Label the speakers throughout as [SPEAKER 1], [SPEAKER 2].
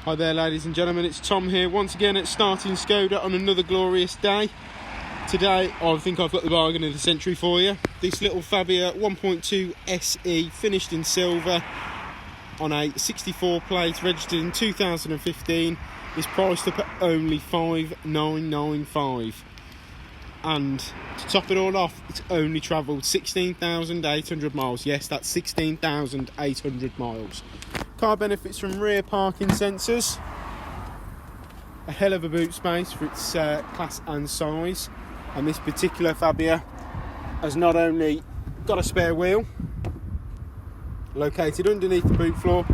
[SPEAKER 1] Hi there ladies and gentlemen, it's Tom here once again at Startin Skoda on another glorious day. Today I think I've got the bargain of the century for you. This little Fabia 1.2 SE finished in silver on a 64 plate registered in 2015 is priced up at only $5,995. And to top it all off, it's only travelled 16,800 miles. Yes, that's 16,800 miles. Car benefits from rear parking sensors, a hell of a boot space for its class and size, and this particular Fabia has not only got a spare wheel located underneath the boot floor,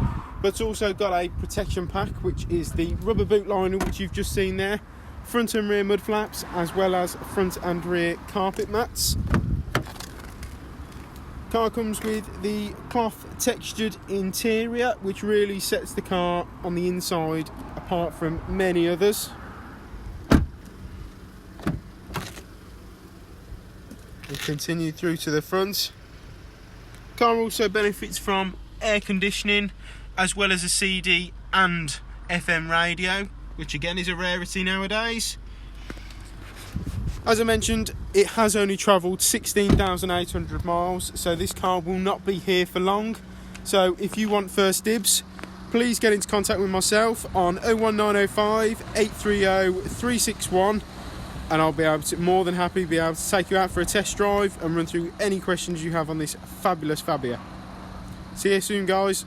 [SPEAKER 1] but it's also got a protection pack, which is the rubber boot liner which you've just seen there, front and rear mud flaps, as well as front and rear carpet mats. Car comes with the cloth textured interior, which really sets the car on the inside apart from many others. We continue through to the front. Car also benefits from air conditioning as well as a CD and FM radio, which again is a rarity nowadays. As I mentioned, it has only travelled 16,800 miles, so this car will not be here for long. So if you want first dibs, please get into contact with myself on 01905 830 361, and I'll be more than happy to be able to take you out for a test drive and run through any questions you have on this fabulous Fabia. See you soon, guys.